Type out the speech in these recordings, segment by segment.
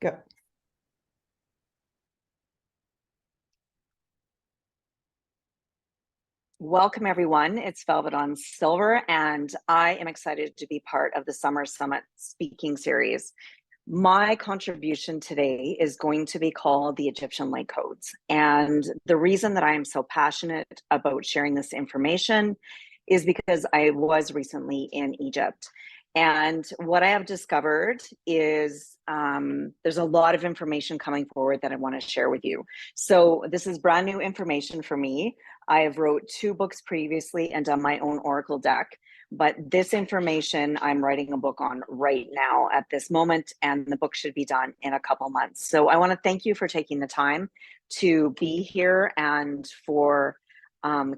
Go. Welcome, everyone. It's Velva on Silver, and I am excited to be part of the Summer Summit speaking series. My contribution today is going to be called the Egyptian Light Codes. And the reason that I am so passionate about sharing this information is because I was recently in Egypt. And what I have discovered is there's a lot of information coming forward that I want to share with you. So this is brand new information for me. I have wrote 2 books previously and done my own Oracle deck. But this information I'm writing a book on right now at this moment, and the book should be done in a couple months. So I want to thank you for taking the time to be here and for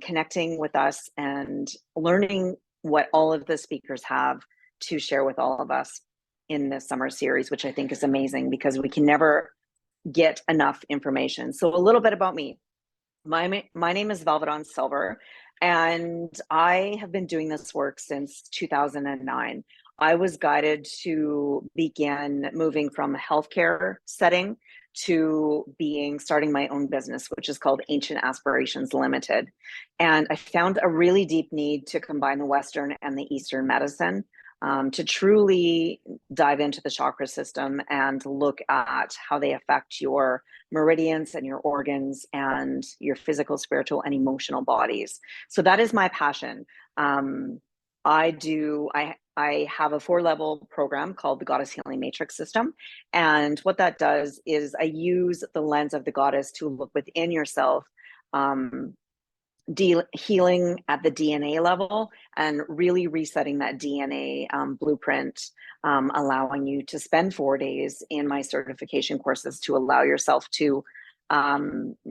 connecting with us and learning what all of the speakers have to share with all of us in this summer series, which I think is amazing because we can never get enough information. So a little bit about me. My name is Velva Silver, and I have been doing this work since 2009. I was guided to begin moving from a healthcare setting to starting my own business, which is called Ancient Aspirations Limited. And I found a really deep need to combine the Western and the Eastern medicine to truly dive into the chakra system and look at how they affect your meridians and your organs and your physical, spiritual, and emotional bodies. So that is my passion. I have a 4-level program called the Goddess Healing Matrix System. And what that does is I use the lens of the goddess to look within yourself, healing at the DNA level and really resetting that DNA blueprint, allowing you to spend 4 days in my certification courses to allow yourself to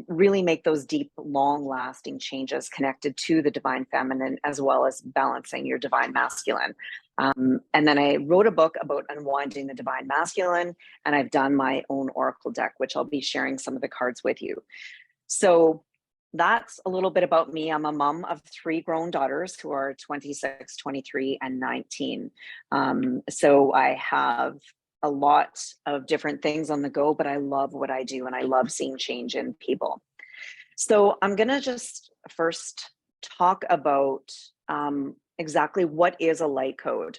really make those deep, long-lasting changes connected to the divine feminine, as well as balancing your divine masculine. And then I wrote a book about unwinding the divine masculine, and I've done my own Oracle deck, which I'll be sharing some of the cards with you. So that's a little bit about me. I'm a mom of 3 grown daughters who are 26, 23, and 19. So I have a lot of different things on the go, but I love what I do and I love seeing change in people. So I'm going to just first talk about exactly what is a light code.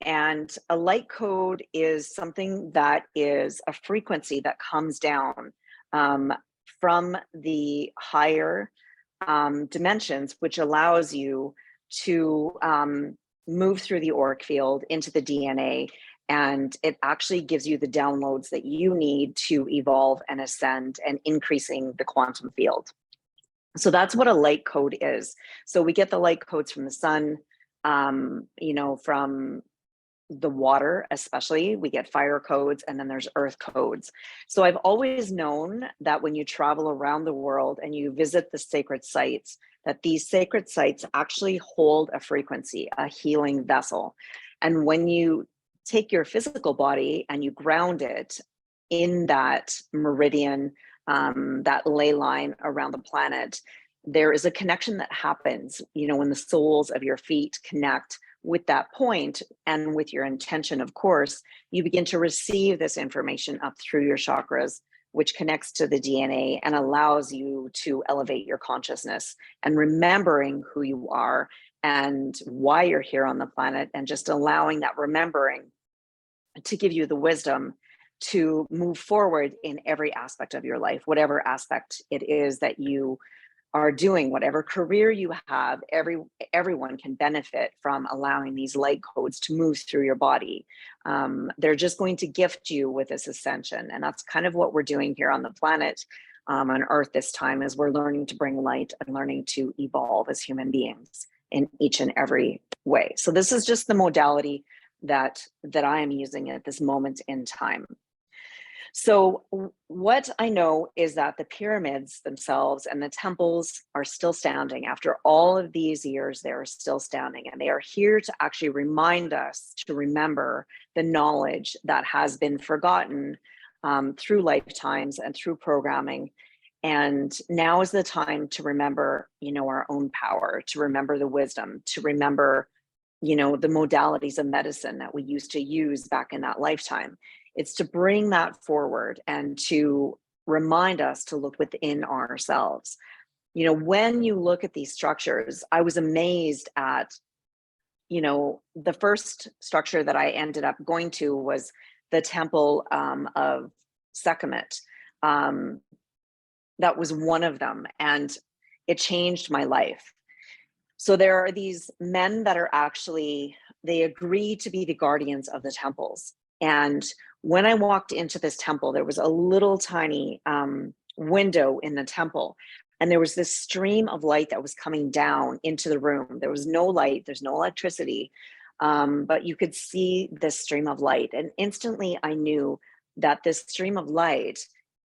And a light code is something that is a frequency that comes down from the higher dimensions, which allows you to move through the auric field into the DNA, and it actually gives you the downloads that you need to evolve and ascend and increasing the quantum field. So that's what a light code is. So we get the light codes from the sun, from the water, especially we get fire codes, and then there's earth codes. So I've always known that when you travel around the world and you visit the sacred sites, that these sacred sites actually hold a frequency, a healing vessel. And when you take your physical body and you ground it in that meridian, that ley line around the planet, there is a connection that happens, when the soles of your feet connect with that point, and with your intention, of course, you begin to receive this information up through your chakras, which connects to the DNA and allows you to elevate your consciousness and remembering who you are and why you're here on the planet, and just allowing that remembering to give you the wisdom to move forward in every aspect of your life, whatever aspect it is that you are doing, whatever career you have. Everyone can benefit from allowing these light codes to move through your body. They're just going to gift you with this ascension, and that's kind of what we're doing here on the planet, on Earth this time, is we're learning to bring light and learning to evolve as human beings in each and every way. So this is just the modality that I am using at this moment in time. So what I know is that the pyramids themselves and the temples are still standing. After all of these years, they are still standing, and they are here to actually remind us to remember the knowledge that has been forgotten through lifetimes and through programming. And now is the time to remember, our own power, to remember the wisdom, to remember, the modalities of medicine that we used to use back in that lifetime. It's to bring that forward and to remind us to look within ourselves. When you look at these structures, I was amazed at, the first structure that I ended up going to was the temple of Sekhmet. That was one of them, and it changed my life. So there are these men that are actually, they agree to be the guardians of the temples. And when I walked into this temple, there was a little tiny window in the temple. And there was this stream of light that was coming down into the room. There was no light, there's no electricity, but you could see this stream of light. And instantly I knew that this stream of light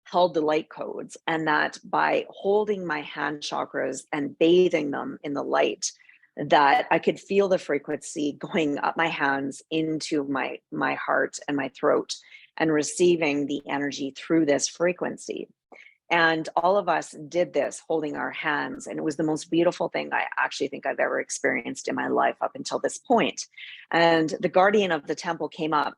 held the light codes, and that by holding my hand chakras and bathing them in the light, that I could feel the frequency going up my hands into my heart and my throat, and receiving the energy through this frequency. And all of us did this holding our hands. And it was the most beautiful thing I actually think I've ever experienced in my life up until this point. And the guardian of the temple came up,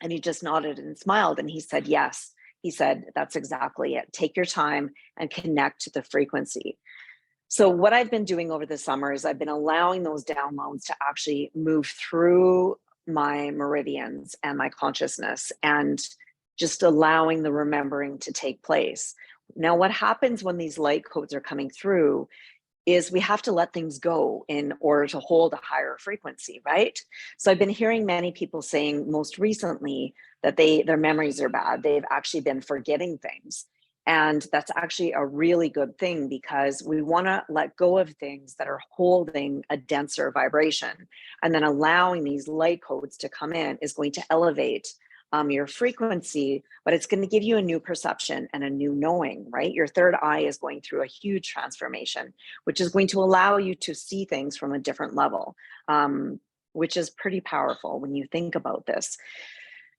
and he just nodded and smiled, and he said, yes. He said, that's exactly it. Take your time and connect to the frequency. So what I've been doing over the summer is I've been allowing those downloads to actually move through my meridians and my consciousness, and just allowing the remembering to take place. Now, what happens when these light codes are coming through is we have to let things go in order to hold a higher frequency, right? So I've been hearing many people saying most recently that their memories are bad. They've actually been forgetting things. And that's actually a really good thing, because we want to let go of things that are holding a denser vibration. And then allowing these light codes to come in is going to elevate your frequency, but it's going to give you a new perception and a new knowing, right? Your third eye is going through a huge transformation, which is going to allow you to see things from a different level, which is pretty powerful when you think about this.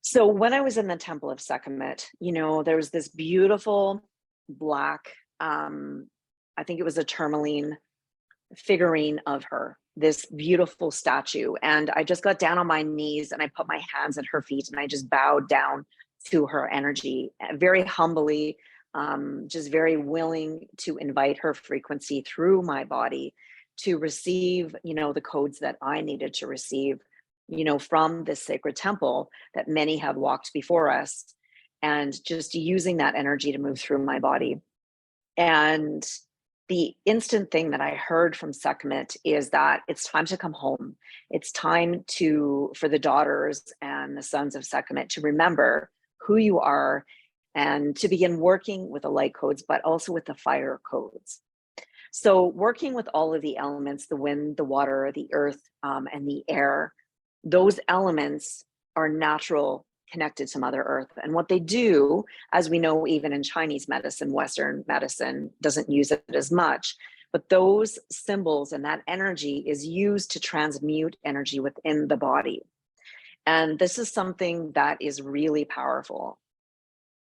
So when I was in the Temple of Sekhmet, there was this beautiful black, I think it was a tourmaline figurine of her, this beautiful statue. And I just got down on my knees and I put my hands at her feet and I just bowed down to her energy very humbly, just very willing to invite her frequency through my body to receive, the codes that I needed to receive, from this sacred temple that many have walked before us, and just using that energy to move through my body. And the instant thing that I heard from Sekhmet is that it's time to come home. It's time for the daughters and the sons of Sekhmet to remember who you are, and to begin working with the light codes, but also with the fire codes. So working with all of the elements, the wind, the water, the earth, and the air, those elements are natural, connected to Mother Earth. And what they do, as we know, even in Chinese medicine, Western medicine doesn't use it as much, but those symbols and that energy is used to transmute energy within the body. And this is something that is really powerful.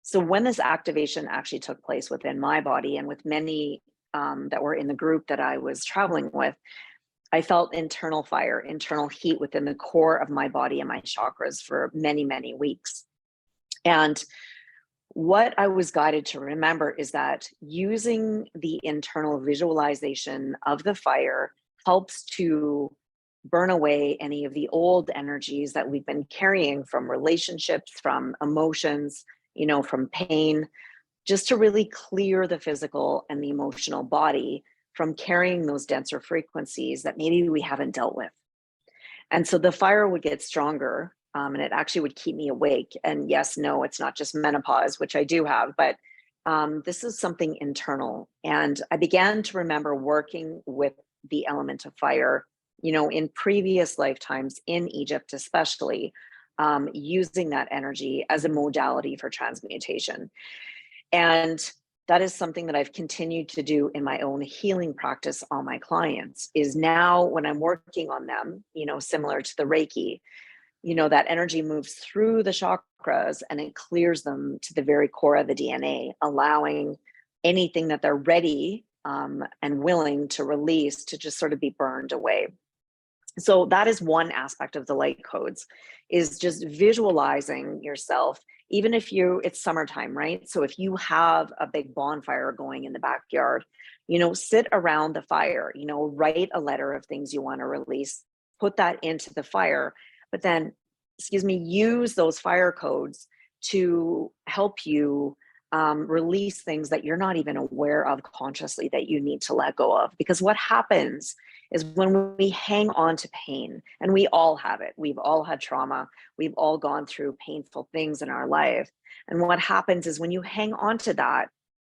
So when this activation actually took place within my body, and with many that were in the group that I was traveling with, I felt internal fire, internal heat within the core of my body and my chakras for many, many weeks. And what I was guided to remember is that using the internal visualization of the fire helps to burn away any of the old energies that we've been carrying from relationships, from emotions, from pain, just to really clear the physical and the emotional body from carrying those denser frequencies that maybe we haven't dealt with. And so the fire would get stronger, and it actually would keep me awake. And yes, no, it's not just menopause, which I do have, but this is something internal. And I began to remember working with the element of fire, in previous lifetimes in Egypt, especially, using that energy as a modality for transmutation. And that is something that I've continued to do in my own healing practice on my clients, is now when I'm working on them, similar to the Reiki, that energy moves through the chakras and it clears them to the very core of the DNA, allowing anything that they're ready and willing to release to just sort of be burned away. So that is one aspect of the light codes, is just visualizing yourself, even if it's summertime, right? So if you have a big bonfire going in the backyard, sit around the fire, write a letter of things you want to release, put that into the fire, but then, use those fire codes to help you release things that you're not even aware of consciously that you need to let go of. Because what happens is when we hang on to pain, and we all have it, we've all had trauma, we've all gone through painful things in our life. And what happens is when you hang on to that,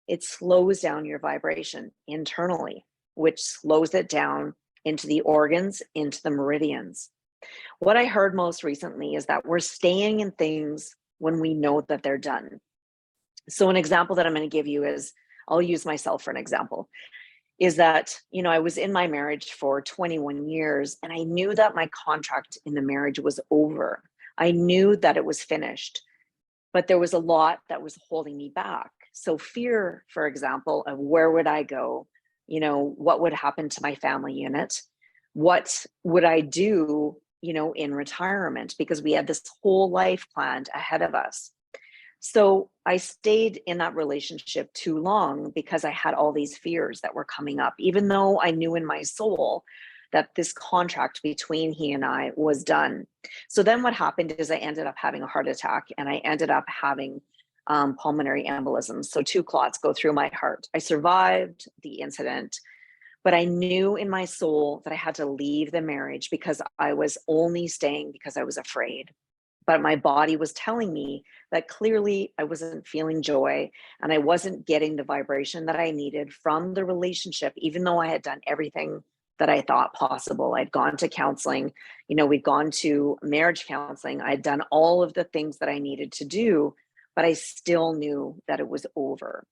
it slows down your vibration internally, which slows it down into the organs, into the meridians. What I heard most recently is that we're staying in things when we know that they're done. So an example that I'm going to give you is, I'll use myself for an example, is that, I was in my marriage for 21 years and I knew that my contract in the marriage was over. I knew that it was finished, but there was a lot that was holding me back. So fear, for example, of where would I go? What would happen to my family unit? What would I do, in retirement? Because we had this whole life planned ahead of us. So I stayed in that relationship too long because I had all these fears that were coming up, even though I knew in my soul that this contract between he and I was done. So then what happened is I ended up having a heart attack and I ended up having pulmonary embolism. So 2 clots go through my heart. I survived the incident, but I knew in my soul that I had to leave the marriage because I was only staying because I was afraid. But my body was telling me that clearly I wasn't feeling joy and I wasn't getting the vibration that I needed from the relationship, even though I had done everything that I thought possible. I'd gone to counseling, we'd gone to marriage counseling. I'd done all of the things that I needed to do, but I still knew that it was over.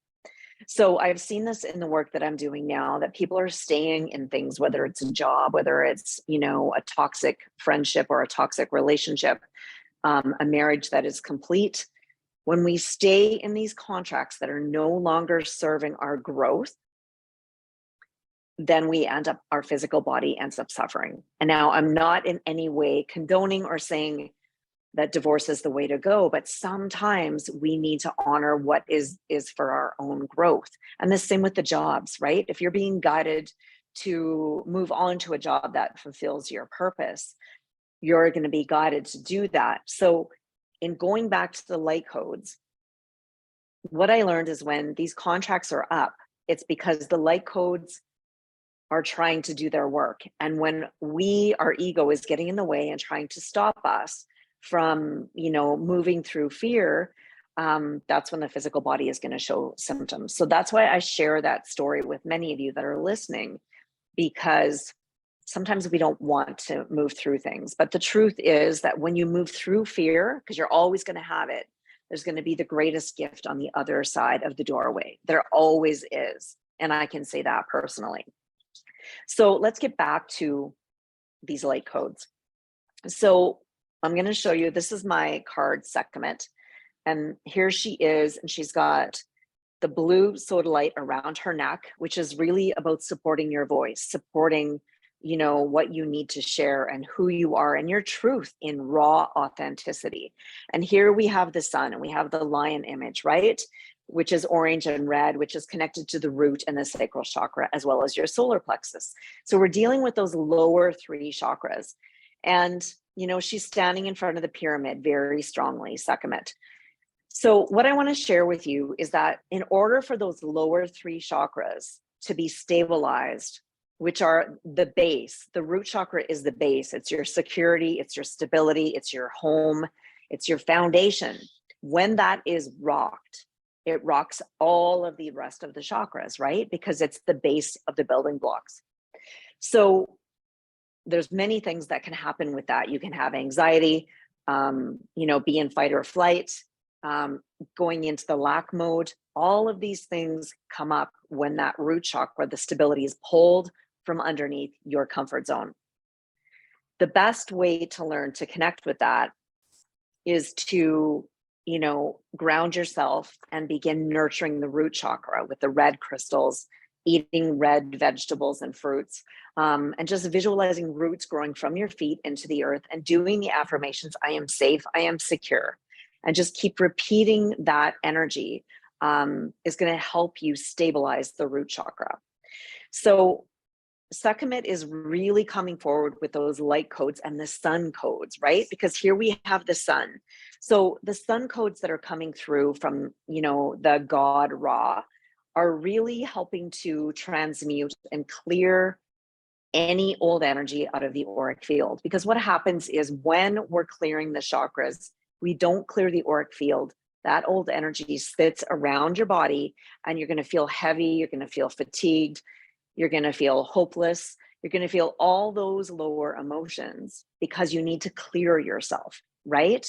So I've seen this in the work that I'm doing now, that people are staying in things, whether it's a job, whether it's, a toxic friendship or a toxic relationship, a marriage that is complete. When we stay in these contracts that are no longer serving our growth, then our physical body ends up suffering. And now I'm not in any way condoning or saying that divorce is the way to go, but sometimes we need to honor what is for our own growth. And the same with the jobs, right? If you're being guided to move on to a job that fulfills your purpose, you're going to be guided to do that. So in going back to the light codes, what I learned is when these contracts are up, it's because the light codes are trying to do their work. And when our ego is getting in the way and trying to stop us from, moving through fear, that's when the physical body is going to show symptoms. So that's why I share that story with many of you that are listening, because sometimes we don't want to move through things. But the truth is that when you move through fear, because you're always going to have it, there's going to be the greatest gift on the other side of the doorway. There always is. And I can say that personally. So let's get back to these light codes. So I'm going to show you, this is my card Sekhmet. And here she is, and she's got the blue sodalite around her neck, which is really about supporting your voice, supporting what you need to share and who you are and your truth in raw authenticity. And here we have the sun and we have the lion image, right? Which is orange and red, which is connected to the root and the sacral chakra, as well as your solar plexus. So we're dealing with those lower 3 chakras. And, she's standing in front of the pyramid very strongly, Sekhmet. So what I want to share with you is that in order for those lower 3 chakras to be stabilized, which are the base, the root chakra is the base. It's your security, it's your stability, it's your home, it's your foundation. When that is rocked, it rocks all of the rest of the chakras, right? Because it's the base of the building blocks. So there's many things that can happen with that. You can have anxiety, be in fight or flight, going into the lack mode. All of these things come up when that root chakra, the stability, is pulled from underneath your comfort zone. The best way to learn to connect with that is to, ground yourself and begin nurturing the root chakra with the red crystals eating red vegetables and fruits, and just visualizing roots growing from your feet into the earth and doing the affirmations, I am safe, I am secure. And just keep repeating that energy is going to help you stabilize the root chakra. So Sekhmet is really coming forward with those light codes and the sun codes, right? Because here we have the sun. So the sun codes that are coming through from, the god Ra are really helping to transmute and clear any old energy out of the auric field. Because what happens is when we're clearing the chakras, we don't clear the auric field. That old energy sits around your body and you're going to feel heavy, you're going to feel fatigued, you're going to feel hopeless. You're going to feel all those lower emotions because you need to clear yourself, right?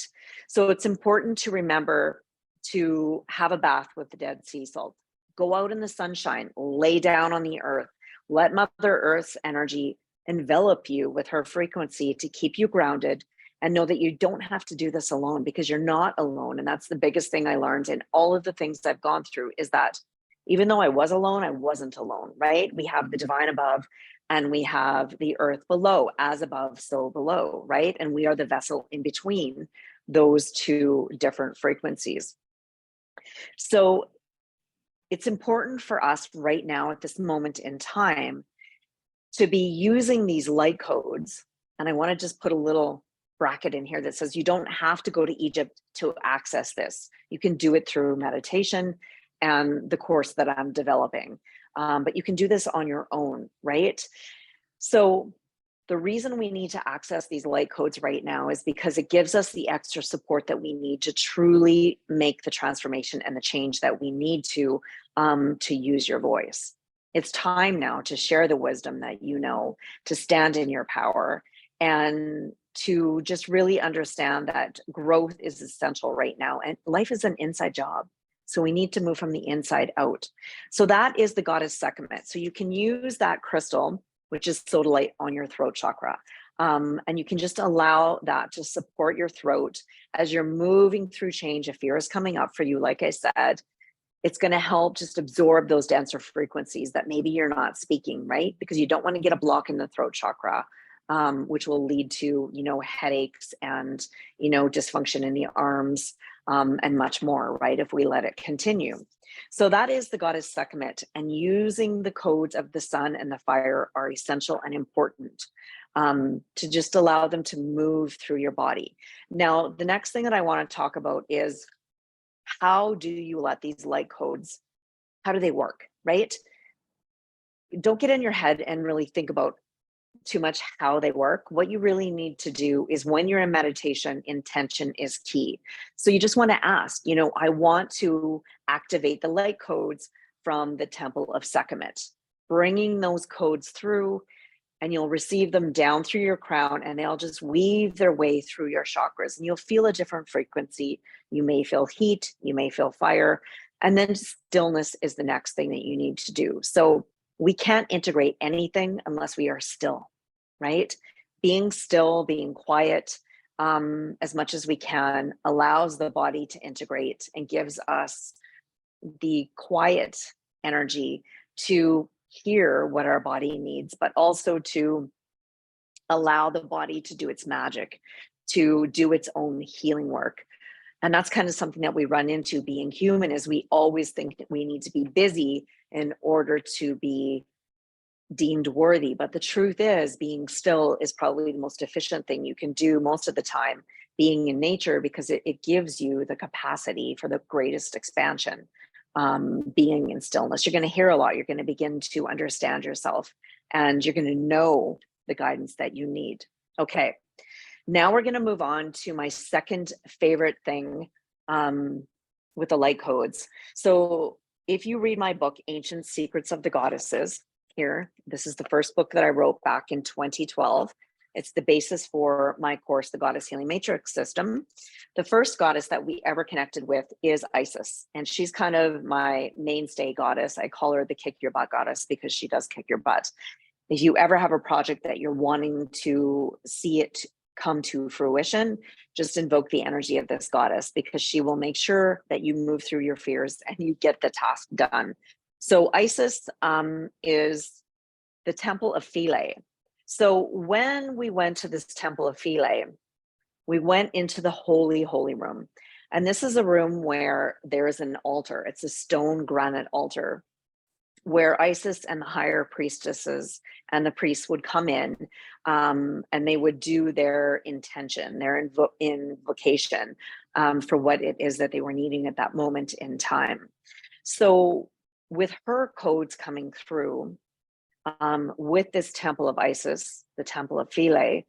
So it's important to remember to have a bath with the Dead Sea salt. Go out in the sunshine, lay down on the earth, let Mother Earth's energy envelop you with her frequency to keep you grounded, and know that you don't have to do this alone because you're not alone. And that's the biggest thing I learned in all of the things I've gone through, is that even though I was alone, I wasn't alone, right? We have the divine above and we have the earth below, as above, so below, right? And we are the vessel in between those two different frequencies. So it's important for us right now at this moment in time to be using these light codes. And I want to just put a little bracket in here that says you don't have to go to Egypt to access this. You can do it through meditation and the course that I'm developing. But you can do this on your own, right? So the reason we need to access these light codes right now is because it gives us the extra support that we need to truly make the transformation and the change that we need to use your voice. It's time now to share the wisdom that you know, to stand in your power, and to just really understand that growth is essential right now. And life is an inside job. So we need to move from the inside out. So that is the goddess Sekhmet. So you can use that crystal, which is sodalite, on your throat chakra. And you can just allow that to support your throat as you're moving through change. If fear is coming up for you, like I said, it's going to help just absorb those denser frequencies that maybe you're not speaking, right? Because you don't want to get a block in the throat chakra, which will lead to, headaches and, dysfunction in the arms, and much more, right? If we let it continue. So that is the goddess Sekhmet, and using the codes of the sun and the fire are essential and important to just allow them to move through your body. Now, the next thing that I want to talk about is, how do you let these light codes, how do they work, right? Don't get in your head and really think about too much how they work. What you really need to do is, when you're in meditation, intention is key. So you just want to ask, I want to activate the light codes from the temple of Sekhmet, bringing those codes through, and you'll receive them down through your crown, and they'll just weave their way through your chakras, and you'll feel a different frequency. You may feel heat, you may feel fire, and then stillness is the next thing that you need to do. So we can't integrate anything unless we are still, right? Being still, being quiet, as much as we can, allows the body to integrate and gives us the quiet energy to hear what our body needs, but also to allow the body to do its magic, to do its own healing work. And that's kind of something that we run into being human, is we always think that we need to be busy in order to be deemed worthy. But the truth is, being still is probably the most efficient thing you can do most of the time, being in nature, because it gives you the capacity for the greatest expansion. Being in stillness, you're going to hear a lot, you're going to begin to understand yourself, and you're going to know the guidance that you need. Okay, now we're going to move on to my second favorite thing with the light codes. So if you read my book, Ancient Secrets of the Goddesses, this is the first book that I wrote back in 2012. It's the basis for my course, the Goddess Healing Matrix System. The first goddess that we ever connected with is Isis, and she's kind of my mainstay goddess. I call her the kick your butt goddess because she does kick your butt. If you ever have a project that you're wanting to see it come to fruition, just invoke the energy of this goddess, because she will make sure that you move through your fears and you get the task done. So Isis is the temple of Philae. So when we went to this temple of Philae, we went into the holy room. And this is a room where there is an altar. It's a stone granite altar where Isis and the higher priestesses and the priests would come in, and they would do their intention, their invocation for what it is that they were needing at that moment in time. So with her codes coming through, with this temple of Isis, the temple of Philae,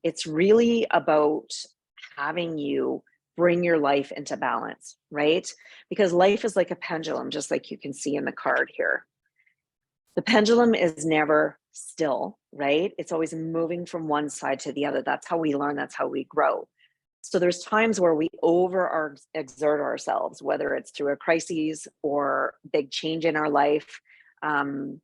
it's really about having you bring your life into balance, right? Because life is like a pendulum, just like you can see in the card here. The pendulum is never still, right? It's always moving from one side to the other. That's how we learn, that's how we grow. So there's times where we exert ourselves, whether it's through a crisis or big change in our life, and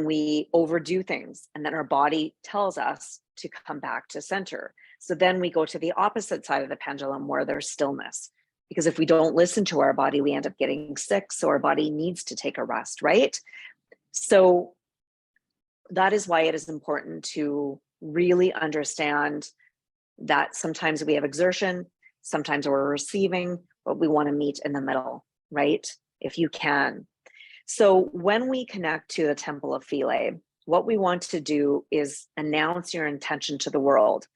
we overdo things, and then our body tells us to come back to center. So then we go to the opposite side of the pendulum where there's stillness. Because if we don't listen to our body, we end up getting sick. So our body needs to take a rest, right? So that is why it is important to really understand that sometimes we have exertion, sometimes we're receiving, but we want to meet in the middle, right? If you can. So when we connect to the temple of Philae, what we want to do is announce your intention to the world,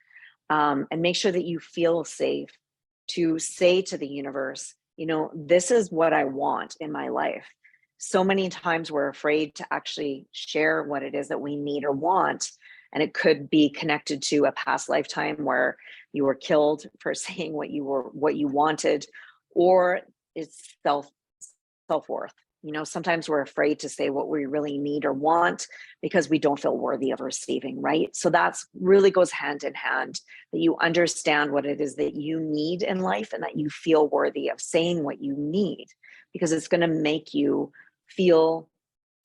and make sure that you feel safe to say to the universe, you know, this is what I want in my life. So many times we're afraid to actually share what it is that we need or want. And it could be connected to a past lifetime where you were killed for saying what you wanted, or it's self-worth. You know, sometimes we're afraid to say what we really need or want because we don't feel worthy of receiving, right? So that's really goes hand in hand, that you understand what it is that you need in life and that you feel worthy of saying what you need, because it's going to make you feel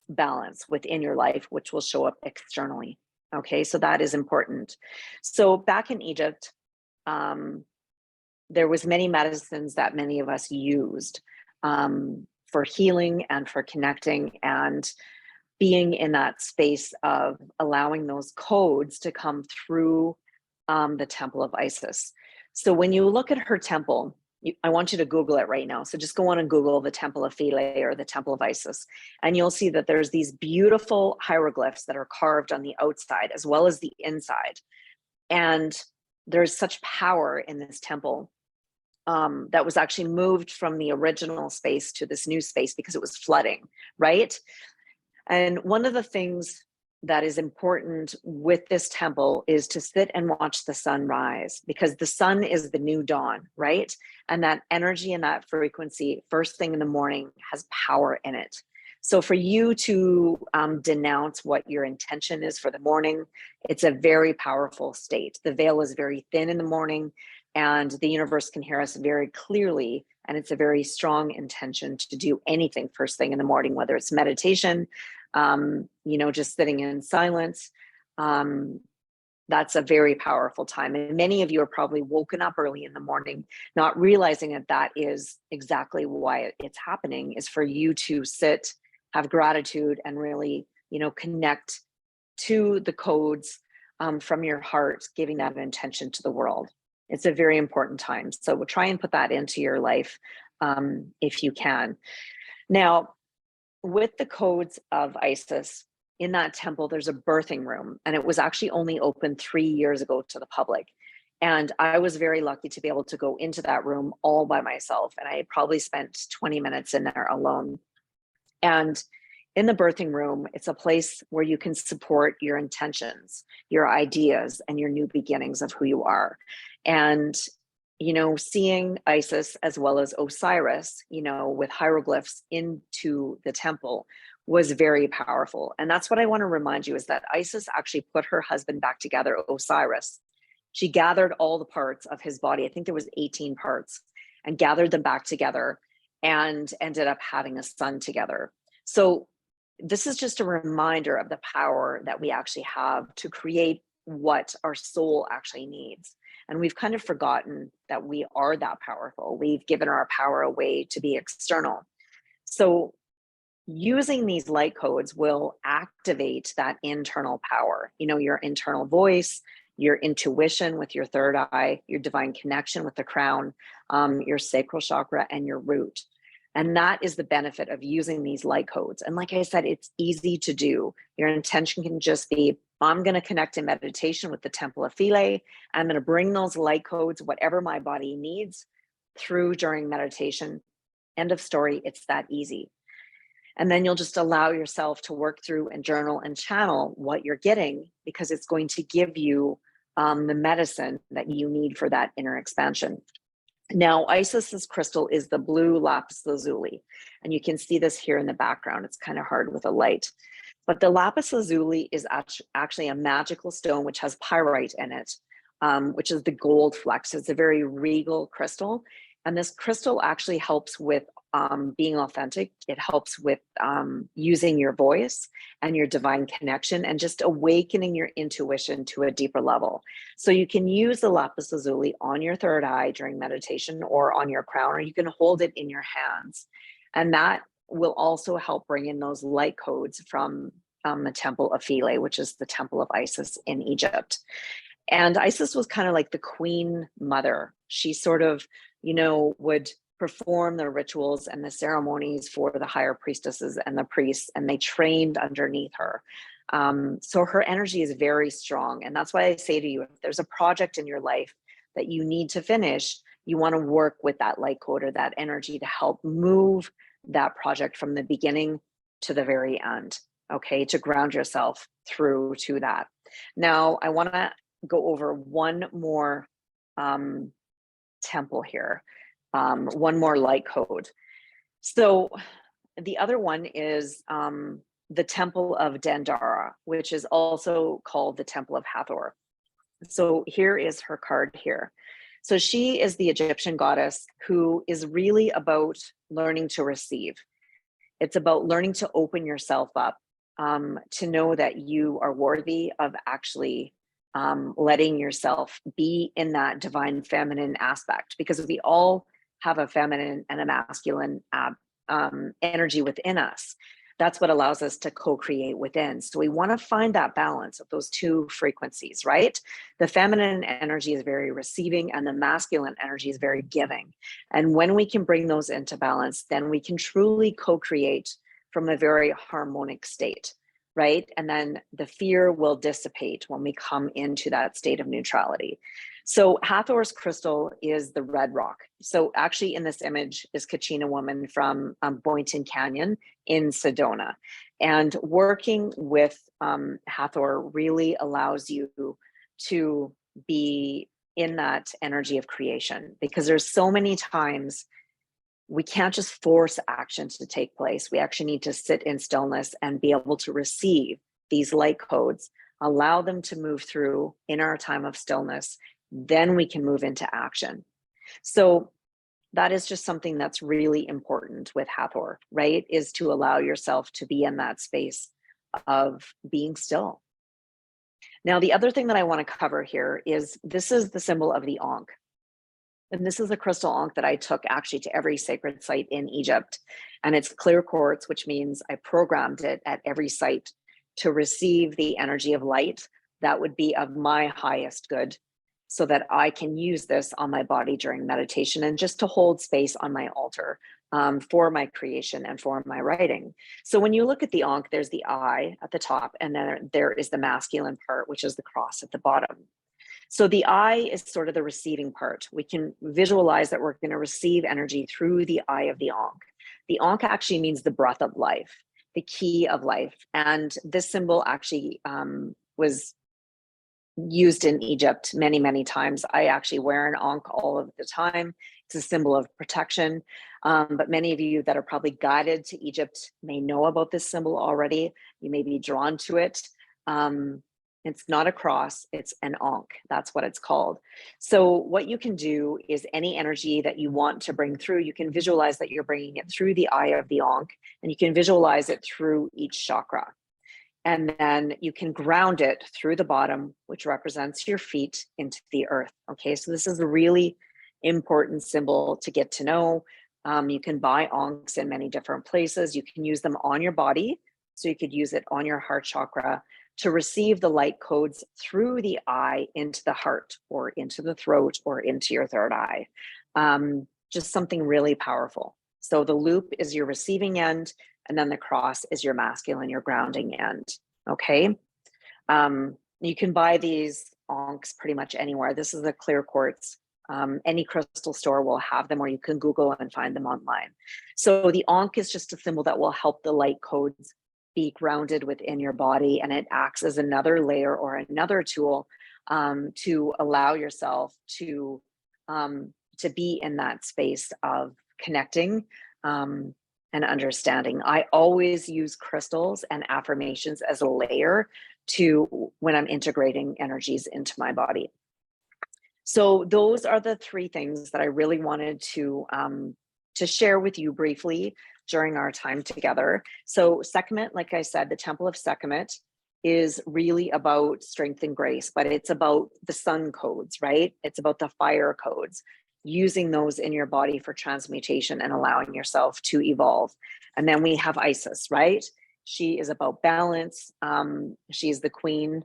balance within your life, which will show up externally. Okay, so that is important. So back in Egypt, there was many medicines that many of us used for healing and for connecting and being in that space of allowing those codes to come through the temple of Isis. So when you look at her temple, I want you to Google it right now. So just go on and Google the temple of Philae or the temple of Isis, and you'll see that there's these beautiful hieroglyphs that are carved on the outside as well as the inside. And there's such power in this temple that was actually moved from the original space to this new space because it was flooding, right? And one of the things that is important with this temple is to sit and watch the sun rise, because the sun is the new dawn, right? And that energy and that frequency first thing in the morning has power in it. So for you to denounce what your intention is for the morning, it's a very powerful state. The veil is very thin in the morning, and the universe can hear us very clearly. And it's a very strong intention to do anything first thing in the morning, whether it's meditation, just sitting in silence. That's a very powerful time. And many of you are probably woken up early in the morning, not realizing that that is exactly why it's happening, is for you to sit, have gratitude, and really, connect to the codes from your heart, giving that an intention to the world. It's a very important time. So we'll try and put that into your life if you can. Now, with the codes of Isis, in that temple, there's a birthing room, and it was actually only open 3 years ago to the public. And I was very lucky to be able to go into that room all by myself. And I probably spent 20 minutes in there alone. And in the birthing room, it's a place where you can support your intentions, your ideas, and your new beginnings of who you are. And seeing Isis as well as Osiris, with hieroglyphs into the temple was very powerful. And that's what I want to remind you, is that Isis actually put her husband back together, Osiris. She gathered all the parts of his body. I think there was 18 parts, and gathered them back together and ended up having a son together. So this is just a reminder of the power that we actually have to create what our soul actually needs. And we've kind of forgotten that we are that powerful. We've given our power away to be external. So using these light codes will activate that internal power, your internal voice, your intuition with your third eye, your divine connection with the crown, your sacral chakra, and your root. And that is the benefit of using these light codes. And like I said, it's easy to do. Your intention can just be, I'm going to connect in meditation with the temple of Philae. I'm going to bring those light codes, whatever my body needs, through during meditation. End of story. It's that easy. And then you'll just allow yourself to work through and journal and channel what you're getting, because it's going to give you the medicine that you need for that inner expansion. Now, Isis's crystal is the blue lapis lazuli, and you can see this here in the background. It's kind of hard with a light, but the lapis lazuli is actually a magical stone which has pyrite in it, which is the gold flex. It's a very regal crystal, and this crystal actually helps with being authentic. It helps with using your voice and your divine connection and just awakening your intuition to a deeper level. So you can use the lapis lazuli on your third eye during meditation or on your crown, or you can hold it in your hands. And that will also help bring in those light codes from the temple of Philae, which is the temple of Isis in Egypt. And Isis was kind of like the queen mother. She sort of, would perform the rituals and the ceremonies for the higher priestesses and the priests, and they trained underneath her. So her energy is very strong. And that's why I say to you, if there's a project in your life that you need to finish, you want to work with that light code or that energy to help move that project from the beginning to the very end, okay, to ground yourself through to that. Now, I want to go over one more temple here. One more light code. So the other one is the temple of Dendara, which is also called the temple of Hathor. So here is her card here. So she is the Egyptian goddess who is really about learning to receive. It's about learning to open yourself up, to know that you are worthy of actually letting yourself be in that divine feminine aspect, because we all have a feminine and a masculine energy within us. That's what allows us to co-create within. So we want to find that balance of those two frequencies, right? The feminine energy is very receiving and the masculine energy is very giving. And when we can bring those into balance, then we can truly co-create from a very harmonic state, right? And then the fear will dissipate when we come into that state of neutrality. So Hathor's crystal is the red rock. So actually in this image is Kachina woman from Boynton Canyon in Sedona. And working with Hathor really allows you to be in that energy of creation, because there's so many times we can't just force action to take place. We actually need to sit in stillness and be able to receive these light codes, allow them to move through in our time of stillness. Then we can move into action. So that is just something that's really important with Hathor, right? Is to allow yourself to be in that space of being still. Now, the other thing that I want to cover here is this is the symbol of the Ankh. And this is a crystal Ankh that I took actually to every sacred site in Egypt. And it's clear quartz, which means I programmed it at every site to receive the energy of light that would be of my highest good, so that I can use this on my body during meditation and just to hold space on my altar for my creation and for my writing. So when you look at the Ankh, there's the eye at the top, and then there is the masculine part, which is the cross at the bottom. So the eye is sort of the receiving part. We can visualize that we're going to receive energy through the eye of the Ankh. The Ankh actually means the breath of life, the key of life. And this symbol actually was used in Egypt many, many times. I actually wear an Ankh all of the time. It's a symbol of protection. But many of you that are probably guided to Egypt may know about this symbol already. You may be drawn to it. It's not a cross, it's an Ankh. That's what it's called. So what you can do is any energy that you want to bring through, you can visualize that you're bringing it through the eye of the Ankh, and you can visualize it through each chakra. And then you can ground it through the bottom, which represents your feet, into the earth. Okay, so this is a really important symbol to get to know. You can buy onks in many different places. You can use them on your body. So you could use it on your heart chakra to receive the light codes through the eye into the heart or into the throat or into your third eye. Just something really powerful. So the loop is your receiving end, and then the cross is your masculine, your grounding end. Okay. You can buy these onks pretty much anywhere. This is a clear quartz. Any crystal store will have them, or you can Google and find them online. So the onk is just a symbol that will help the light codes be grounded within your body, and it acts as another layer or another tool to allow yourself to be in that space of connecting and understanding. I always use crystals and affirmations as a layer to when I'm integrating energies into my body. So those are the three things that I really wanted to share with you briefly during our time together. So Sekhmet, like I said, the Temple of Sekhmet is really about strength and grace, but it's about the sun codes, right? It's about the fire codes, using those in your body for transmutation and allowing yourself to evolve. And then we have Isis, right? She is about balance. She's the queen.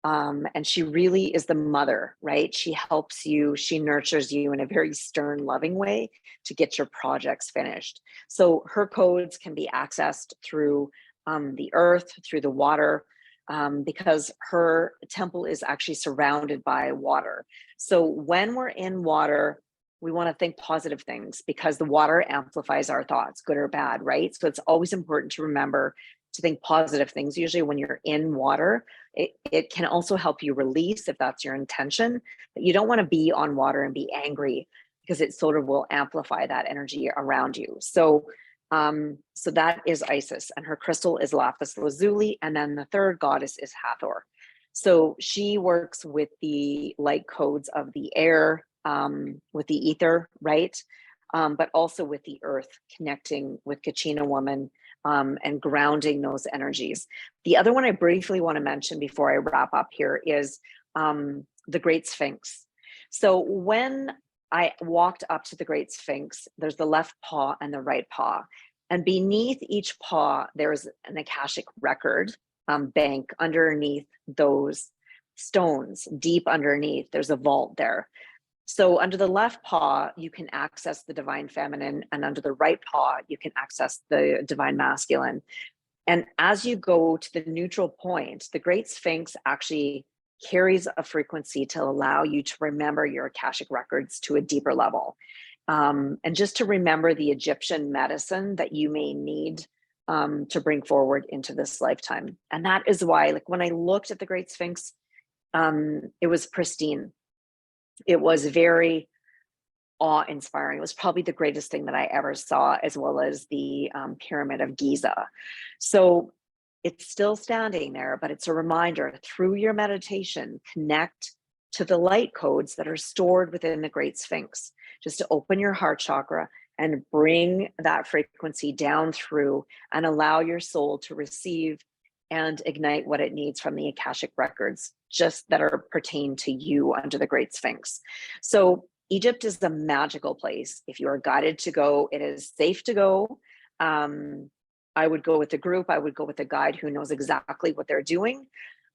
And she really is the mother, right? She helps you, she nurtures you in a very stern, loving way to get your projects finished. So her codes can be accessed through the earth, through the water, because her temple is actually surrounded by water. So when we're in water, we want to think positive things because the water amplifies our thoughts, good or bad, right? So it's always important to remember to think positive things. Usually when you're in water, it can also help you release if that's your intention, but you don't want to be on water and be angry because it sort of will amplify that energy around you. So that is Isis, and her crystal is lapis lazuli, and then the third goddess is Hathor. So she works with the light codes of the air, with the ether, right? But also with the earth, connecting with Kachina woman, and grounding those energies. The other one I briefly want to mention before I wrap up here is the Great Sphinx. So when I walked up to the Great Sphinx, there's the left paw and the right paw. And beneath each paw, there's an Akashic record bank underneath those stones, deep underneath. There's a vault there. So under the left paw, you can access the divine feminine, and under the right paw, you can access the divine masculine. And as you go to the neutral point, the Great Sphinx actually carries a frequency to allow you to remember your Akashic records to a deeper level. And just to remember the Egyptian medicine that you may need to bring forward into this lifetime. And that is why, like when I looked at the Great Sphinx, it was pristine. It was very awe-inspiring. It was probably the greatest thing that I ever saw, as well as the Pyramid of Giza. So it's still standing there, but it's a reminder through your meditation, connect to the light codes that are stored within the Great Sphinx, just to open your heart chakra and bring that frequency down through and allow your soul to receive and ignite what it needs from the Akashic records, just that are pertain to you under the Great Sphinx. So Egypt is a magical place. If you are guided to go, it is safe to go. I would go with a group. I would go with a guide who knows exactly what they're doing.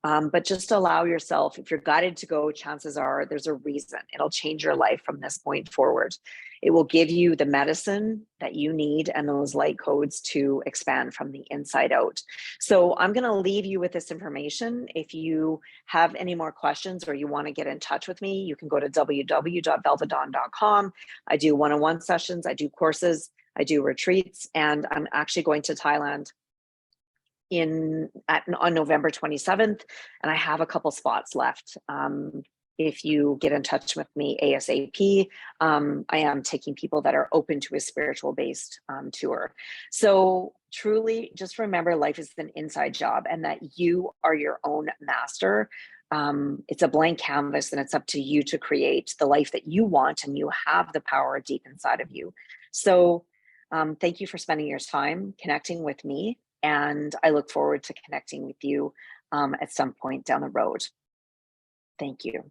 But just allow yourself, if you're guided to go, chances are there's a reason. It'll change your life from this point forward. It will give you the medicine that you need and those light codes to expand from the inside out. So I'm going to leave you with this information. If you have any more questions or you want to get in touch with me, you can go to www.velvadawn.com. I do one-on-one sessions, I do courses, I do retreats, and I'm actually going to Thailand on November 27th, and I have a couple spots left. If you get in touch with me ASAP, I am taking people that are open to a spiritual based tour. So truly just remember, life is an inside job and that you are your own master. It's a blank canvas and it's up to you to create the life that you want, and you have the power deep inside of you. So thank you for spending your time connecting with me. And I look forward to connecting with you at some point down the road. Thank you.